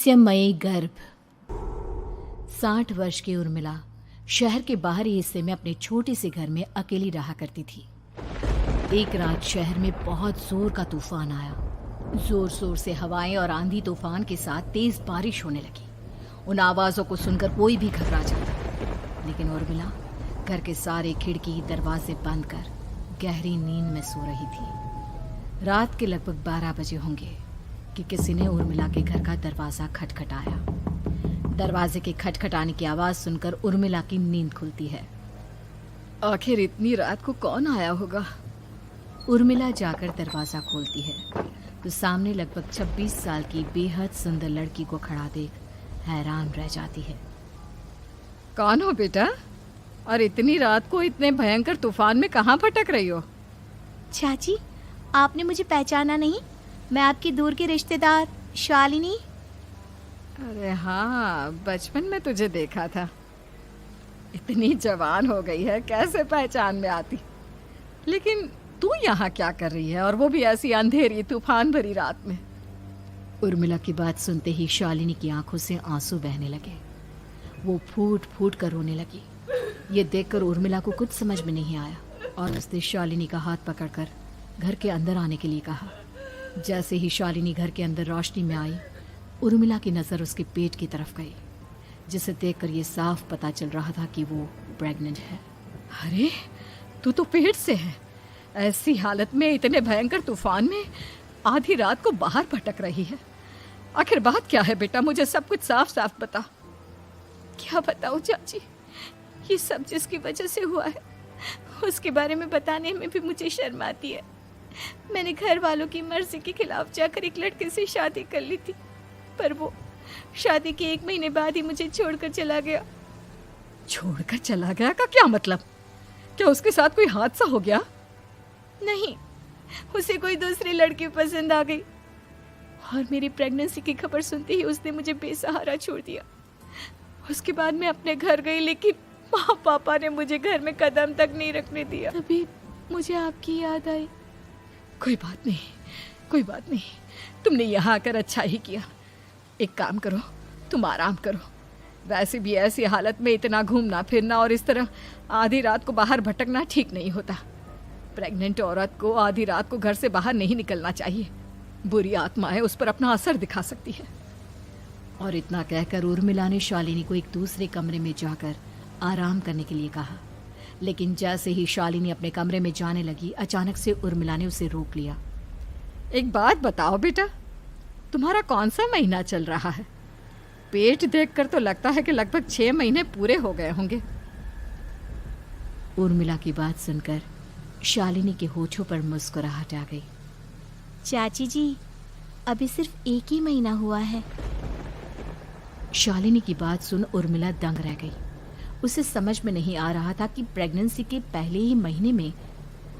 रहस्यमयी गर्भ। 60 वर्ष की उर्मिला शहर के बाहरी हिस्से में अपने छोटे से घर में अकेली रहा करती थी। एक रात शहर में बहुत जोर का तूफान आया। जोर जोर से हवाएं और आंधी तूफान के साथ तेज बारिश होने लगी। उन आवाजों को सुनकर कोई भी घबरा जाता, लेकिन उर्मिला घर के सारे खिड़की दरवाजे बंद कर गहरी नींद में सो रही थी। रात के लगभग 12 बजे होंगे कि किसी ने उर्मिला के घर का दरवाजा खटखटाया। दरवाजे के खटखटाने की आवाज सुनकर उर्मिला की नींद खुलती है। आखिर इतनी रात को कौन आया होगा? उर्मिला जाकर दरवाजा खोलती है तो सामने लगभग 26 साल की बेहद सुंदर लड़की को खड़ा देख हैरान रह जाती है। कौन हो बेटा, और इतनी रात को इतने भयंकर तूफान में कहाँ भटक रही हो? चाची, आपने मुझे पहचाना नहीं? मैं आपकी दूर की रिश्तेदार शालिनी। अरे हाँ, बचपन में तुझे देखा था। इतनी जवान हो गई है, कैसे पहचान में आती। लेकिन तू यहाँ क्या कर रही है, और वो भी ऐसी अंधेरी तूफान भरी रात में? उर्मिला की बात सुनते ही शालिनी की आंखों से आंसू बहने लगे। वो फूट फूट कर रोने लगी। ये देखकर उर्मिला को कुछ समझ में नहीं आया और उसने शालिनी का हाथ पकड़कर घर के अंदर आने के लिए कहा। जैसे ही शालिनी घर के अंदर रोशनी में आई, उर्मिला की नज़र उसके पेट की तरफ गई, जिसे देखकर ये साफ पता चल रहा था कि वो प्रेग्नेंट है। अरे, तू तो पेट से है। ऐसी हालत में इतने भयंकर तूफान में आधी रात को बाहर भटक रही है। आखिर बात क्या है बेटा, मुझे सब कुछ साफ साफ बता। क्या बताऊं चाची, ये सब जिसकी वजह से हुआ है उसके बारे में बताने में भी मुझे शर्म आती है। मैंने घर वालों की मर्जी के खिलाफ जाकर एक लड़के से शादी कर ली थी, पर वो शादी के 1 महीने बाद ही मुझे छोड़कर चला गया। छोड़कर चला गया का क्या मतलब? क्या उसके साथ कोई हादसा हो गया? नहीं, उसे कोई दूसरी लड़की पसंद आ गई और मेरी प्रेगनेंसी की खबर सुनते ही उसने मुझे बेसहारा छोड़ दिया। उसके बाद मैं अपने घर गई, लेकिन माँ पापा ने मुझे घर में कदम तक नहीं रखने दिया। तभी मुझे आपकी याद आई। कोई बात नहीं, कोई बात नहीं, तुमने यहाँ आकर अच्छा ही किया। एक काम करो, तुम आराम करो। वैसे भी ऐसी हालत में इतना घूमना फिरना और इस तरह आधी रात को बाहर भटकना ठीक नहीं होता। प्रेग्नेंट औरत को आधी रात को घर से बाहर नहीं निकलना चाहिए। बुरी आत्माएं उस पर अपना असर दिखा सकती है। और इतना कहकर उर्मिला ने शालिनी को एक दूसरे कमरे में जाकर आराम करने के लिए कहा। लेकिन जैसे ही शालिनी अपने कमरे में जाने लगी, अचानक से उर्मिला ने उसे रोक लिया। एक बात बताओ बेटा, तुम्हारा कौन सा महीना चल रहा है? पेट देखकर तो लगता है कि लगभग 6 महीने पूरे हो गए होंगे। उर्मिला की बात सुनकर शालिनी के होठों पर मुस्कुराहट आ गई। चाची जी, अभी सिर्फ 1 ही महीना हुआ है। शालिनी की बात सुन उर्मिला दंग रह गई। उसे समझ में नहीं आ रहा था कि प्रेगनेंसी के पहले ही महीने में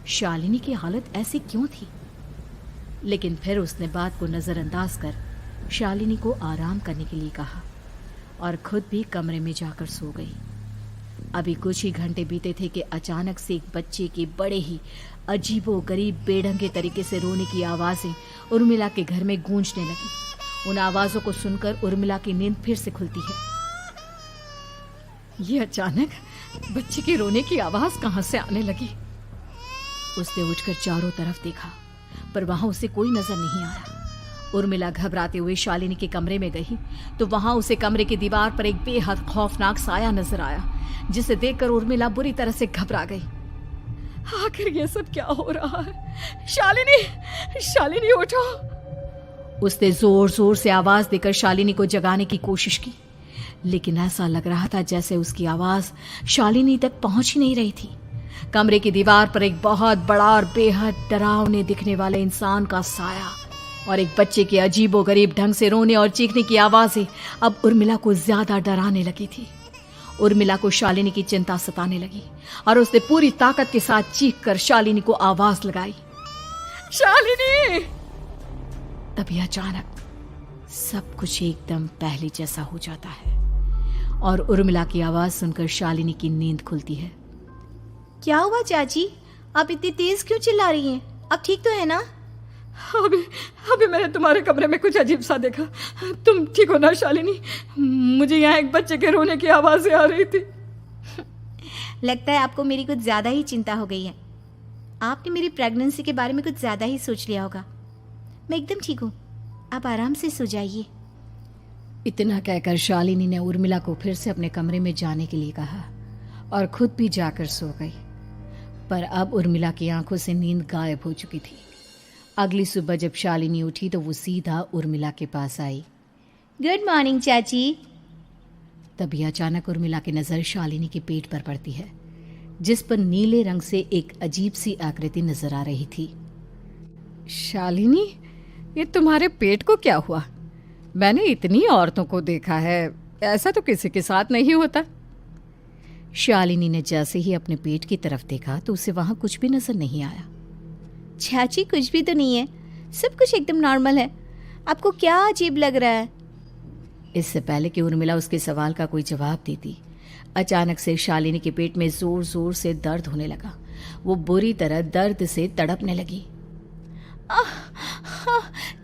शालिनी की हालत ऐसी क्यों थी। लेकिन फिर उसने बात को नज़रअंदाज कर शालिनी को आराम करने के लिए कहा और खुद भी कमरे में जाकर सो गई। अभी कुछ ही घंटे बीते थे कि अचानक से एक बच्चे के बड़े ही अजीबोगरीब बेढंगे तरीके से रोने की आवाज़ें उर्मिला के घर में गूंजने लगी। उन आवाज़ों को सुनकर उर्मिला की नींद फिर से खुलती है। ये अचानक बच्चे के रोने की आवाज़ कहाँ से आने लगी? उसने उठकर चारों तरफ देखा, पर वहां उसे कोई नजर नहीं आया। उर्मिला घबराते हुए शालिनी के कमरे में गई तो वहां उसे कमरे की दीवार पर एक बेहद खौफनाक साया नजर आया, जिसे देखकर उर्मिला बुरी तरह से घबरा गई। आखिर ये सब क्या हो रहा है? शालिनी, शालिनी उठो! उसने जोर जोर से आवाज देकर शालिनी को जगाने की कोशिश की, लेकिन ऐसा लग रहा था जैसे उसकी आवाज शालिनी तक पहुंच ही नहीं रही थी। कमरे की दीवार पर एक बहुत बड़ा और बेहद डरावने दिखने वाले इंसान का साया और एक बच्चे के अजीबोगरीब ढंग से रोने और चीखने की आवाजें अब उर्मिला को ज्यादा डराने लगी थी। उर्मिला को शालिनी की चिंता सताने लगी और उसने पूरी ताकत के साथ चीख कर शालिनी को आवाज लगाई, शालिनी! तभी अचानक सब कुछ एकदम पहले जैसा हो जाता है और उर्मिला की आवाज सुनकर शालिनी की नींद खुलती है। क्या हुआ चाची, आप इतनी तेज क्यों चिल्ला रही हैं? अब ठीक तो है ना? अभी अभी मैंने तुम्हारे कमरे में कुछ अजीब सा देखा। तुम ठीक हो ना शालिनी? मुझे यहाँ एक बच्चे के रोने की आवाज़ें आ रही थी। लगता है आपको मेरी कुछ ज़्यादा ही चिंता हो गई है। आपने मेरी प्रेगनेंसी के बारे में कुछ ज़्यादा ही सोच लिया होगा। मैं एकदम ठीक हूँ, आप आराम से सो जाइए। इतना कहकर शालिनी ने उर्मिला को फिर से अपने कमरे में जाने के लिए कहा और खुद भी जाकर सो गई। पर अब उर्मिला की आंखों से नींद गायब हो चुकी थी। अगली सुबह जब शालिनी उठी तो वो सीधा उर्मिला के पास आई। गुड मॉर्निंग चाची। तभी अचानक उर्मिला की नज़र शालिनी के पेट पर पड़ती है, जिस पर नीले रंग से एक अजीब सी आकृति नजर आ रही थी। शालिनी, ये तुम्हारे पेट को क्या हुआ? मैंने इतनी औरतों को देखा है, ऐसा तो किसी के साथ नहीं होता। शालिनी ने जैसे ही अपने पेट की तरफ देखा तो उसे वहां कुछ भी नजर नहीं आया। चाची कुछ भी तो नहीं है, सब कुछ एकदम नॉर्मल है। आपको क्या अजीब लग रहा है? इससे पहले कि उर्मिला उसके सवाल का कोई जवाब देती, अचानक से शालिनी के पेट में जोर जोर से दर्द होने लगा। वो बुरी तरह दर्द से तड़पने लगी।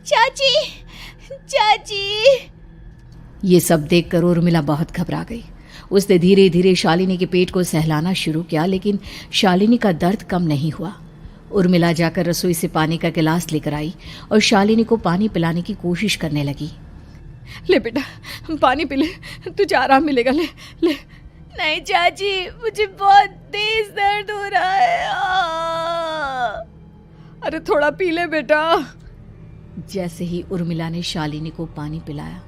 चाची, चाची। ये सब देखकर उर्मिला बहुत घबरा गई। उसने धीरे धीरे शालिनी के पेट को सहलाना शुरू किया, लेकिन शालिनी का दर्द कम नहीं हुआ। उर्मिला जाकर रसोई से पानी का गिलास लेकर आई और शालिनी को पानी पिलाने की कोशिश करने लगी। ले बेटा, पानी पी ले, तुझे आराम मिलेगा। ले ले। नहीं चाची, मुझे बहुत तेज दर्द हो रहा है। अरे थोड़ा पी ले बेटा। जैसे ही उर्मिला ने शालिनी को पानी पिलाया,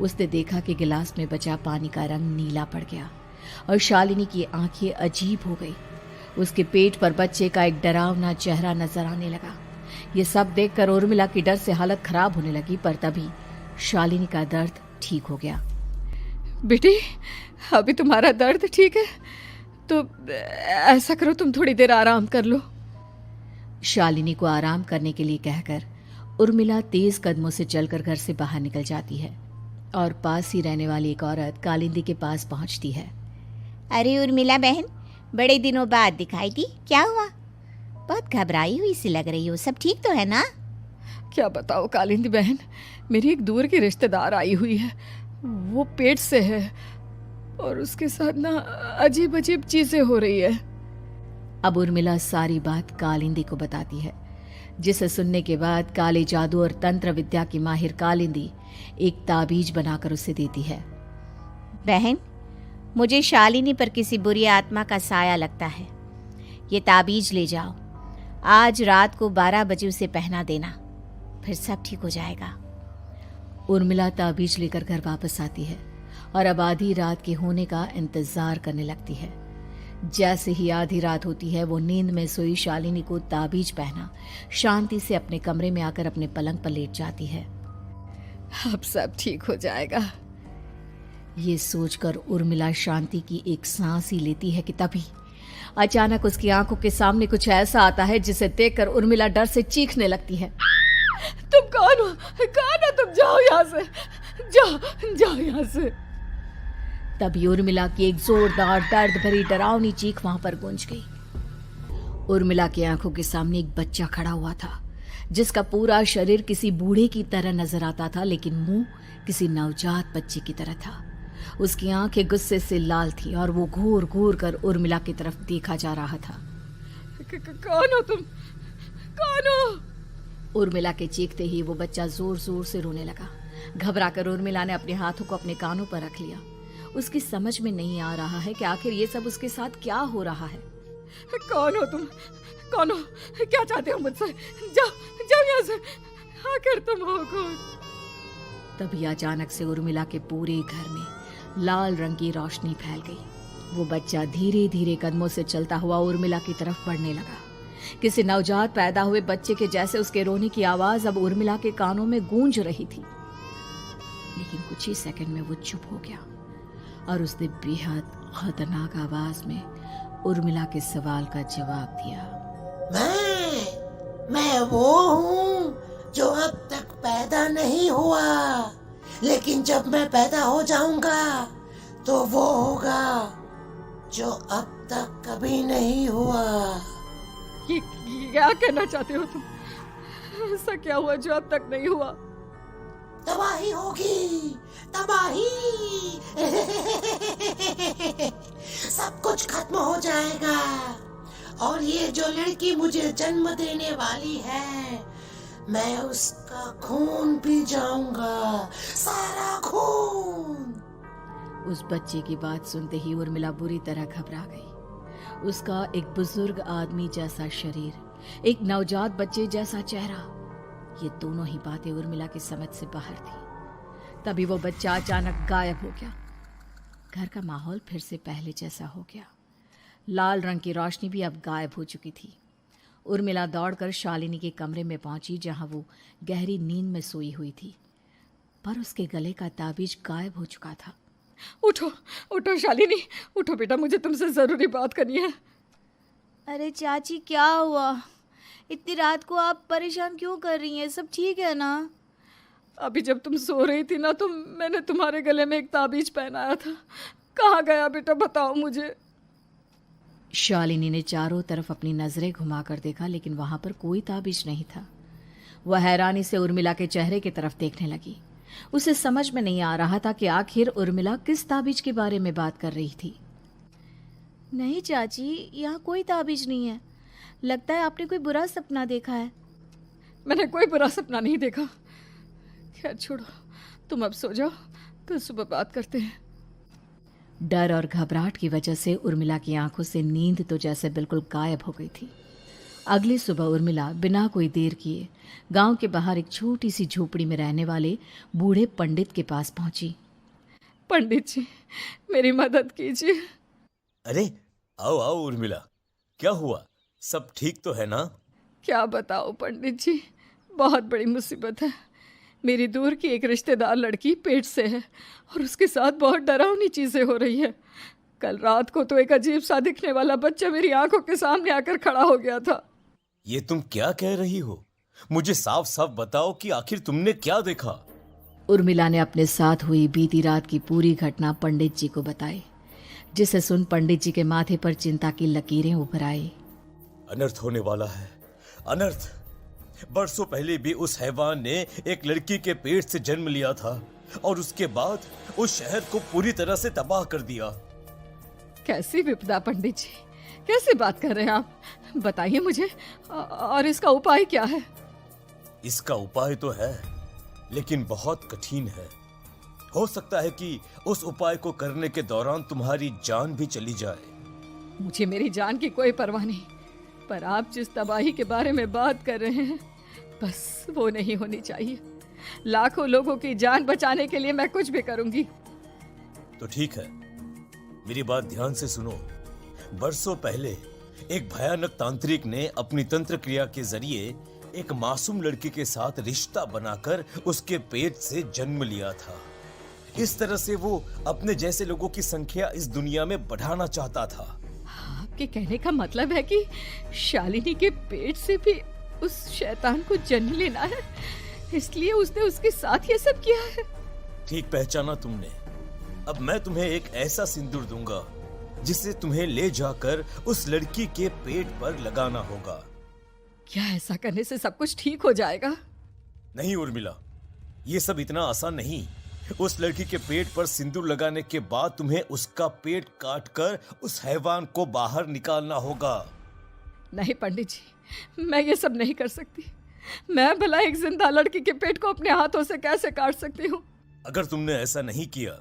उसने देखा कि गिलास में बचा पानी का रंग नीला पड़ गया और शालिनी की आंखें अजीब हो गई। उसके पेट पर बच्चे का एक डरावना चेहरा नजर आने लगा। ये सब देखकर उर्मिला की डर से हालत खराब होने लगी, पर तभी शालिनी का दर्द ठीक हो गया। बेटी, अभी तुम्हारा दर्द ठीक है तो ऐसा करो, तुम थोड़ी देर आराम कर लो। शालिनी को आराम करने के लिए कहकर उर्मिला तेज कदमों से चलकर घर से बाहर निकल जाती है और पास ही रहने वाली एक औरत कालिंदी के पास पहुंचती है। अरे उर्मिला बहन, बड़े दिनों बाद दिखाई दी, क्या हुआ? बहुत घबराई हुई सी लग रही हो, सब ठीक तो है ना? क्या बताओ कालिंदी बहन, मेरी एक दूर की रिश्तेदार आई हुई है। वो पेट से है और उसके साथ ना अजीब अजीब चीजें हो रही है। अब उर्मिला सारी बात कालिंदी को बताती है, जिसे सुनने के बाद काले जादू और तंत्र विद्या की माहिर कालिंदी एक ताबीज बनाकर उसे देती है। बहन, मुझे शालिनी पर किसी बुरी आत्मा का साया लगता है। ये ताबीज ले जाओ, आज रात को 12 बजे उसे पहना देना, फिर सब ठीक हो जाएगा। उर्मिला ताबीज लेकर घर वापस आती है और अब आधी रात के होने का इंतजार करने लगती है। जैसे ही आधी रात होती है, वो नींद में सोई शालिनी को ताबीज पहना शांति से अपने कमरे में आकर अपने पलंग पर लेट जाती है। अब सब ठीक हो जाएगा, ये सोचकर उर्मिला शांति की एक सांस ही लेती है कि तभी अचानक उसकी आंखों के सामने कुछ ऐसा आता है जिसे देखकर उर्मिला डर से चीखने लगती है। तुम कौन हो? कौन हो तुम? जाओ यहाँ से, जाओ जाओ यहाँ से। तभी उर्मिला की एक जोरदार दर्द भरी डरावनी चीख वहां पर गूंज गई। उर्मिला की आंखों के सामने एक बच्चा खड़ा हुआ था, जिसका पूरा शरीर किसी बूढ़े की तरह नजर आता था, लेकिन मुंह किसी नवजात बच्चे की तरह था। उसकी आंखें गुस्से से लाल थी और वो घूर घूर कर उर्मिला की तरफ देखा जा रहा था। कौन हो तुम? कौन हो? उर्मिला के चीखते ही वो बच्चा जोर जोर से रोने लगा। घबराकर उर्मिला ने अपने हाथों को अपने कानों पर रख लिया। उसकी समझ में नहीं आ रहा है कि आखिर ये सब उसके साथ क्या हो रहा है। कौन हो तुम? कौन हो? क्या चाहते हो मुझसे? जाओ जाओ यहाँ से, आखिर तुम हो कौन? तभी अचानक से उर्मिला के पूरे घर में लाल रंग की रोशनी फैल गई। वो बच्चा धीरे धीरे कदमों से चलता हुआ उर्मिला की तरफ बढ़ने लगा। किसी नवजात पैदा हुए बच्चे के जैसे उसके रोने की आवाज अब उर्मिला के कानों में गूंज रही थी। लेकिन कुछ ही सेकंड में वो चुप हो गया और उसने बेहद खतरनाक आवाज में उर्मिला के सवाल का जवाब दिया। मैं वो हूँ जो अब तक पैदा नहीं हुआ, लेकिन जब मैं पैदा हो जाऊंगा तो वो होगा जो अब तक कभी नहीं हुआ। ये क्या कहना चाहते हो तुम? ऐसा क्या हुआ जो अब तक नहीं हुआ? तबाही होगी, तबाही। सब कुछ खत्म हो जाएगा और ये जो लड़की मुझे जन्म देने वाली है, मैं उसका खून पी जाऊंगा, सारा खून। उस बच्चे की बात सुनते ही उर्मिला बुरी तरह घबरा गई। उसका एक बुजुर्ग आदमी जैसा शरीर, एक नवजात बच्चे जैसा चेहरा, ये दोनों ही बातें उर्मिला की समझ से बाहर थी। तभी वो बच्चा अचानक गायब हो गया। घर का माहौल फिर से पहले जैसा हो गया। लाल रंग की रोशनी भी अब गायब हो चुकी थी। उर्मिला दौड़कर शालिनी के कमरे में पहुंची, जहां वो गहरी नींद में सोई हुई थी, पर उसके गले का ताबीज गायब हो चुका था। उठो उठो शालिनी, उठो बेटा, मुझे तुमसे जरूरी बात करनी है। अरे चाची क्या हुआ? इतनी रात को आप परेशान क्यों कर रही हैं? सब ठीक है ना? अभी जब तुम सो रही थी ना, तो मैंने तुम्हारे गले में एक ताबीज पहनाया था। कहाँ गया बेटा, बताओ मुझे। शालिनी ने चारों तरफ अपनी नजरें घुमाकर देखा, लेकिन वहां पर कोई ताबीज नहीं था। वह हैरानी से उर्मिला के चेहरे की तरफ देखने लगी। उसे समझ में नहीं आ रहा था कि आखिर उर्मिला किस ताबीज के बारे में बात कर रही थी। नहीं चाची, यहाँ कोई ताबीज नहीं है। लगता है आपने कोई बुरा सपना देखा है। मैंने कोई बुरा सपना नहीं देखा। खैर छोड़ो, तुम अब सो जाओ, फिर सुबह बात करते हैं। डर और घबराहट की वजह से उर्मिला की आंखों से नींद तो जैसे बिल्कुल गायब हो गई थी। अगली सुबह उर्मिला बिना कोई देर किए गांव के बाहर एक छोटी सी झोपड़ी में रहने वाले बूढ़े पंडित के पास पहुंची। पंडित जी, मेरी मदद कीजिए। अरे आओ आओ उर्मिला, क्या हुआ? सब ठीक तो है ना? क्या बताओ पंडित जी, बहुत बड़ी मुसीबत है। मेरी दूर की एक रिश्तेदार लड़की पेट से है और उसके साथ बहुत डरावनी चीजें हो रही है। कल रात को तो एक अजीब सा दिखने वाला बच्चा मेरी आंखों के सामने आकर खड़ा हो गया था। ये तुम क्या कह रही हो? मुझे साफ साफ बताओ कि आखिर तुमने क्या देखा? उर्मिला ने अपने साथ हुई बीती रात की पूरी घटना पंडित जी को बताई, जिसे सुन पंडित जी के माथे पर चिंता की लकीरें उभर आई। अनर्थ होने वाला है, अनर्थ। बरसों पहले भी उस हैवान ने एक लड़की के पेट से जन्म लिया था और उसके बाद उस शहर को पूरी तरह से तबाह कर दिया। कैसी विपदा पंडित जी, कैसे बात कर रहे हैं आप? बताइए मुझे, और इसका उपाय क्या है? इसका उपाय तो है, लेकिन बहुत कठिन है। हो सकता है कि उस उपाय को करने के दौरान तुम्हारी जान भी चली जाए। मुझे मेरी जान की कोई परवाह नहीं, पर आप जिस तबाही के बारे में बात कर रहे हैं, बस वो नहीं होनी चाहिए। लाखों लोगों की जान बचाने के लिए मैं कुछ भी करूंगी। तो ठीक है, मेरी बात ध्यान से सुनो। बरसों पहले एक भयानक तांत्रिक ने अपनी तंत्र क्रिया के जरिए एक मासूम लड़की के साथ रिश्ता बनाकर उसके पेट से जन्म लिया था। इस तरह से वो अपने जैसे लोगों की संख्या इस दुनिया में बढ़ाना चाहता था। आपके कहने का मतलब है कि शालिनी के पेट से भी उस शैतान को जन्म लेना है, इसलिए उसने उसके साथ ये सब किया है। ठीक पहचाना तुमने। अब मैं तुम्हें एक ऐसा सिंदूर दूंगा जिसे तुम्हें ले जाकर उस लड़की के पेट पर लगाना होगा। क्या ऐसा करने से सब कुछ ठीक हो जाएगा? नहीं उर्मिला, ये सब इतना आसान नहीं। उस लड़की के पेट पर सिंदूर लगाने के बाद तुम्हें उसका पेट काटकर उस हैवान को बाहर निकालना होगा। नहीं पंडित जी, मैं ये सब नहीं कर सकती। मैं भला एक जिंदा लड़की के पेट को अपने हाथों से कैसे काट सकती हूँ? अगर तुमने ऐसा नहीं किया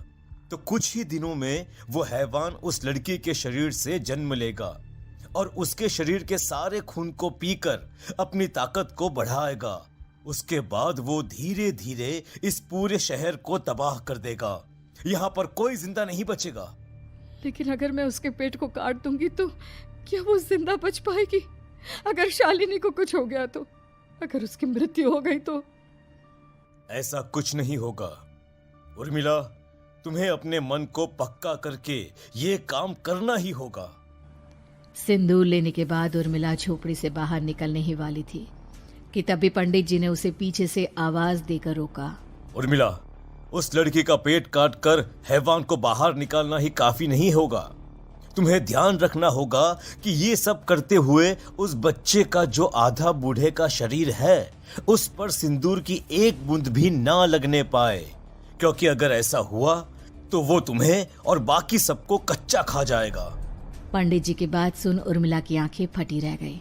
तो कुछ ही दिनों में वो हैवान उस लड़की के शरीर से जन्म लेगा और उसके शरीर के सारे खून को पीकर अपनी ताकत को बढ़ाएगा। उसके बाद वो धीरे धीरे इस पूरे शहर को तबाह कर देगा। यहाँ पर कोई जिंदा नहीं बचेगा। लेकिन अगर मैं उसके पेट को काट दूंगी तो क्या वो जिंदा बच पाएगी? अगर शालिनी को कुछ हो गया तो, अगर उसकी मृत्यु हो गई तो? ऐसा कुछ नहीं होगा उर्मिला, तुम्हें अपने मन को पक्का करके ये काम करना ही होगा। सिंदूर लेने के बाद उर्मिला झोपड़ी से बाहर निकलने ही वाली थी कि तभी पंडित जी ने उसे पीछे से आवाज देकर रोका। उर्मिला, उस लड़की का पेट काटकर हैवान को बाहर निकालना ही काफी नहीं होगा। तुम्हें ध्यान रखना होगा कि ये सब करते हुए उस बच्चे का जो आधा बूढ़े का शरीर है उस पर सिंदूर की एक बूंद भी ना लगने पाए, क्योंकि अगर ऐसा हुआ तो वो तुम्हें और बाकी सबको कच्चा खा जाएगा। पंडित जी की बात सुन उर्मिला की आंखें फटी रह गई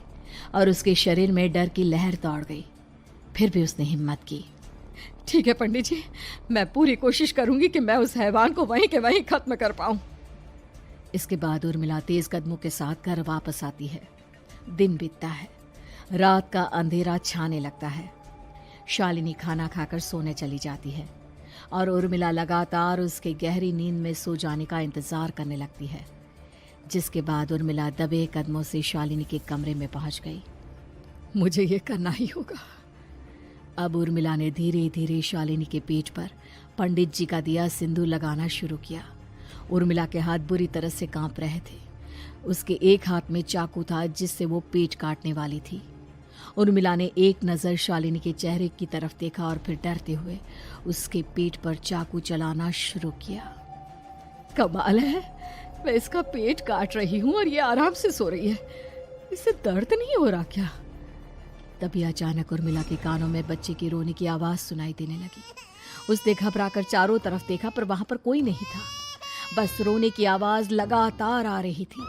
और उसके शरीर में डर की लहर दौड़ गई। फिर भी उसने हिम्मत की। ठीक है पंडित जी, मैं पूरी कोशिश करूंगी कि मैं उस हैवान को वहीं के वहीं खत्म कर पाऊं। इसके बाद उर्मिला तेज कदमों के साथ घर वापस आती है। दिन बीतता है, रात का अंधेरा छाने लगता है। शालिनी खाना खाकर सोने चली जाती है और उर्मिला लगातार उसके गहरी नींद में सो जाने का इंतजार करने लगती है, जिसके बाद उर्मिला दबे कदमों से शालिनी के कमरे में पहुंच गई। मुझे ये करना ही होगा। अब उर्मिला ने धीरे धीरे शालिनी के पेट पर पंडित जी का दिया सिंदूर लगाना शुरू किया। उर्मिला के हाथ बुरी तरह से कांप रहे थे। उसके एक हाथ में चाकू था जिससे वो पेट काटने वाली थी। उर्मिला ने एक नज़र शालिनी के चेहरे की तरफ देखा और फिर डरते हुए उसके पेट पर चाकू चलाना शुरू किया। कमाल है, मैं इसका पेट काट रही हूँ और ये आराम से सो रही है। इसे दर्द नहीं हो रहा क्या? तभी अचानक उर्मिला के कानों में बच्चे की रोने की आवाज सुनाई देने लगी। उसने घबराकर चारों तरफ देखा पर वहां पर कोई नहीं था, बस रोने की आवाज लगातार आ रही थी।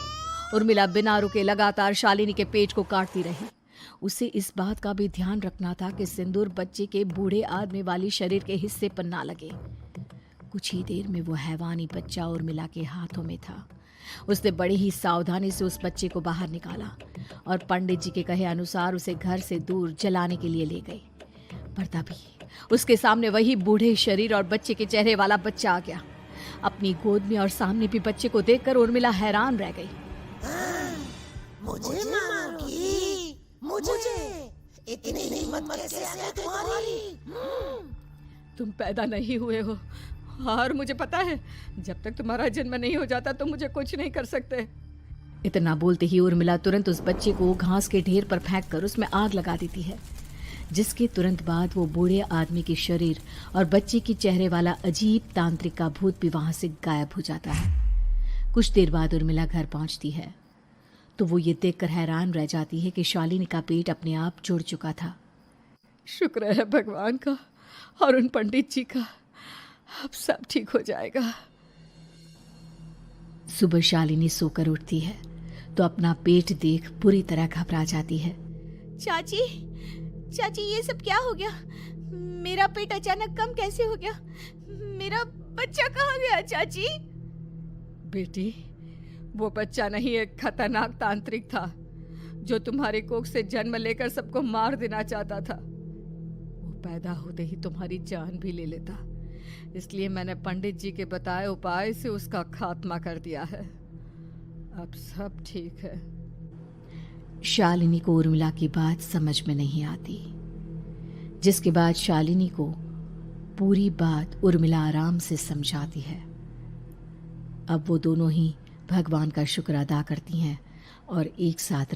उर्मिला बिना रुके लगातार शालिनी के पेट को काटती रही। उसे इस बात का भी ध्यान रखना था कि सिंदूर बच्चे के बूढ़े आदमी वाली शरीर के हिस्से पर ना लगे। कुछ ही देर में वो हैवानी बच्चा उर्मिला के हाथों में था। उसने बड़ी ही सावधानी से उस बच्चे को बाहर निकाला और पंडित जी के कहे अनुसार उसे घर से दूर जलाने के लिए ले गई। पर तभी उसके सामने वही बूढ़े शरीर और बच्चे के चेहरे वाला बच्चा आ गया। अपनी गोद में और सामने भी बच्चे को देखकर उर्मिला हैरान रह गई। मुझे मारोगी? मुझे इतनी हिम्मत कैसे आ गई तुम्हारी? तुम पैदा नहीं हुए हो और मुझे पता है जब तक तुम्हारा जन्म नहीं हो जाता तो मुझे कुछ नहीं कर सकते। इतना बोलते ही उर्मिला तुरंत उस बच्चे को घास के ढेर पर फेंक कर उसमें आग लगा देती है, जिसके तुरंत बाद वो बूढ़े आदमी के शरीर और बच्चे के चेहरे वाला अजीब तांत्रिक का भूत भी वहां से गायब हो जाता है। कुछ देर बाद उर्मिला घर पहुंचती है तो वो ये देखकर हैरान रह जाती है कि शालिनी का पेट अपने आप जुड़ चुका था। शुक्र है भगवान का और उन पंडित जी का, अब सब ठीक हो जाएगा। सुबह शालिनी सोकर उठती है तो अपना पेट देख बुरी तरह घबरा जाती है। चाची, चाची ये सब क्या हो गया? मेरा पेट अचानक कम कैसे हो गया? मेरा बच्चा कहाँ गया चाची? बेटी, वो बच्चा नहीं, एक खतरनाक तांत्रिक था जो तुम्हारे कोख से जन्म लेकर सबको मार देना चाहता था। वो पैदा होते ही तुम्हारी जान भी ले लेता, इसलिए मैंने पंडित जी के बताए उपाय से उसका खात्मा कर दिया है। अब सब ठीक है। शालिनी को उर्मिला की बात समझ में नहीं आती, जिसके बाद शालिनी को पूरी बात उर्मिला आराम से समझाती है। अब वो दोनों ही भगवान का शुक्र अदा करती हैं और एक साथ